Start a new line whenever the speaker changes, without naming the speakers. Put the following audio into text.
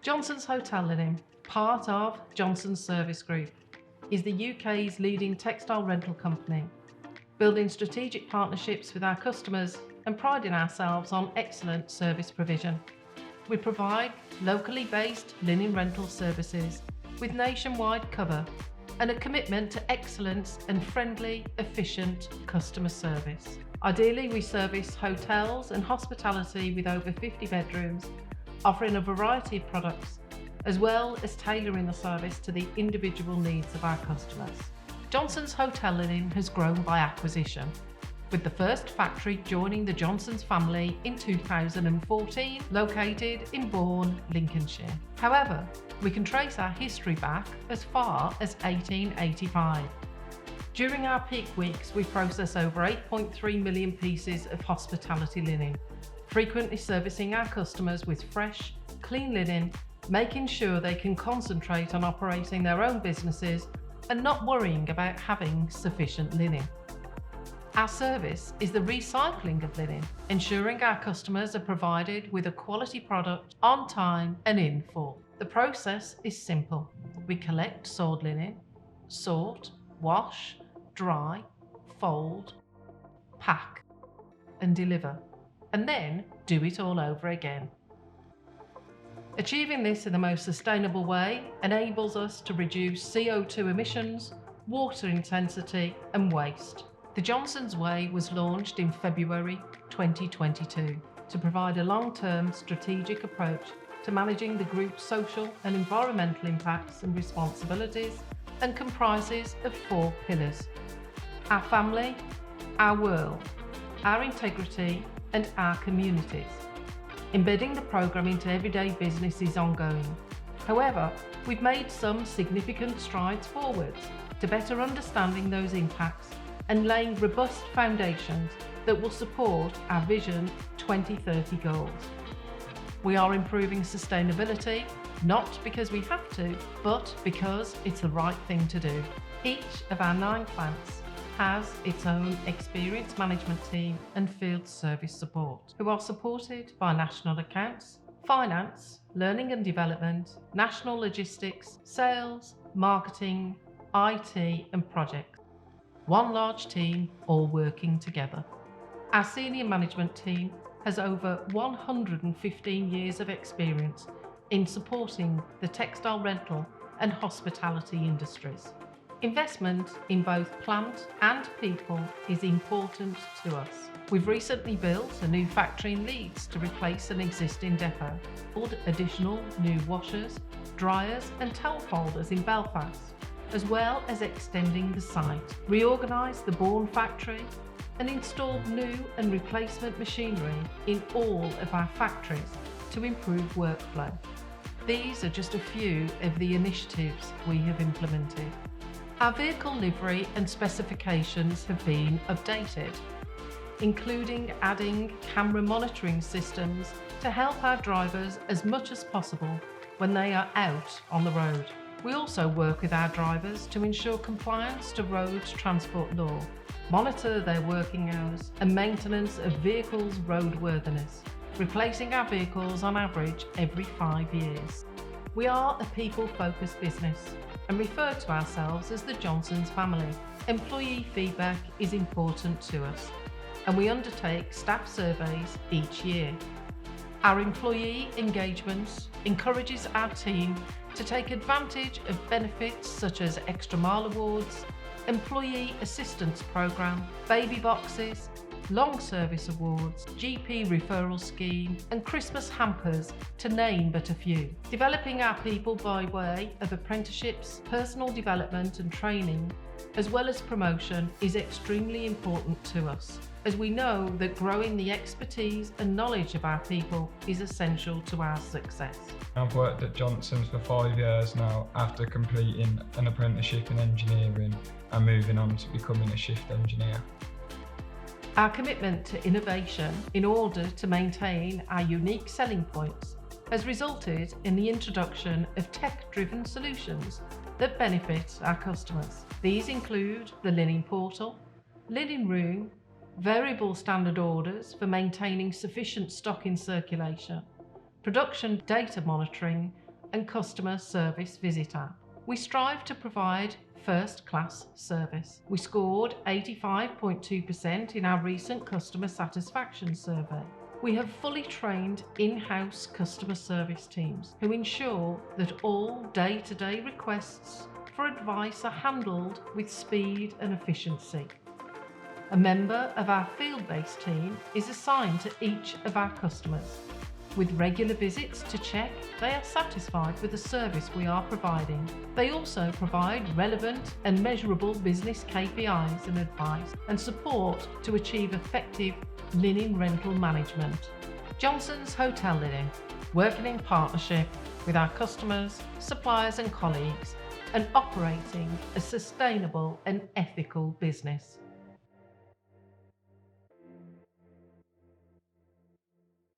Johnson's Hotel Linen, part of Johnson's Service Group, is the UK's leading textile rental company, building strategic partnerships with our customers and priding ourselves on excellent service provision. We provide locally based linen rental services with nationwide cover and a commitment to excellence and friendly, efficient customer service. Ideally, we service hotels and hospitality with over 50 bedrooms, offering a variety of products, as well as tailoring the service to the individual needs of our customers. Johnson's Hotel Linen has grown by acquisition, with the first factory joining the Johnson's family in 2014, located in Bourne, Lincolnshire. However, we can trace our history back as far as 1885. During our peak weeks, we process over 8.3 million pieces of hospitality linen, frequently servicing our customers with fresh, clean linen, making sure they can concentrate on operating their own businesses and not worrying about having sufficient linen. Our service is the recycling of linen, ensuring our customers are provided with a quality product on time and in full. The process is simple. We collect soiled linen, sort, wash, dry, fold, pack, and deliver, and then do it all over again. Achieving this in the most sustainable way enables us to reduce CO2 emissions, water intensity, and waste. The Johnson's Way was launched in February 2022 to provide a long-term strategic approach to managing the group's social and environmental impacts and responsibilities, and comprises of 4 pillars: our family, our world, our integrity, and our communities. Embedding the programme into everyday business is ongoing. However, we've made some significant strides forwards to better understanding those impacts and laying robust foundations that will support our Vision 2030 goals. We are improving sustainability, not because we have to, but because it's the right thing to do. Each of our 9 plants has its own experienced management team and field service support, who are supported by national accounts, finance, learning and development, national logistics, sales, marketing, IT and projects. One large team all working together. Our senior management team has over 115 years of experience in supporting the textile rental and hospitality industries. Investment in both plant and people is important to us. We've recently built a new factory in Leeds to replace an existing depot, built additional new washers, dryers and towel folders in Belfast, as well as extending the site, reorganised the Bourne factory and installed new and replacement machinery in all of our factories to improve workflow. These are just a few of the initiatives we have implemented. Our vehicle livery and specifications have been updated, including adding camera monitoring systems to help our drivers as much as possible when they are out on the road. We also work with our drivers to ensure compliance to road transport law, monitor their working hours and maintenance of vehicles' roadworthiness, replacing our vehicles on average every 5 years. We are a people-focused business and refer to ourselves as the Johnson's family. Employee feedback is important to us, and we undertake staff surveys each year. Our employee engagement encourages our team to take advantage of benefits such as extra mile awards, employee assistance programme, baby boxes, long service awards, GP referral scheme and Christmas hampers, to name but a few. Developing our people by way of apprenticeships, personal development and training, as well as promotion, is extremely important to us, as we know that growing the expertise and knowledge of our people is essential to our success.
I've worked at Johnson's for 5 years now after completing an apprenticeship in engineering and moving on to becoming a shift engineer.
Our commitment to innovation in order to maintain our unique selling points has resulted in the introduction of tech-driven solutions that benefit our customers. These include the Linen Portal, Linen Room, variable standard orders for maintaining sufficient stock in circulation, production data monitoring, and customer service visitor. We strive to provide first-class service. We scored 85.2% in our recent customer satisfaction survey. We have fully trained in-house customer service teams who ensure that all day-to-day requests for advice are handled with speed and efficiency. A member of our field-based team is assigned to each of our customers, with regular visits to check they are satisfied with the service we are providing. They also provide relevant and measurable business KPIs and advice and support to achieve effective linen rental management. Johnson's Hotel Linen, working in partnership with our customers, suppliers and colleagues, and operating a sustainable and ethical business.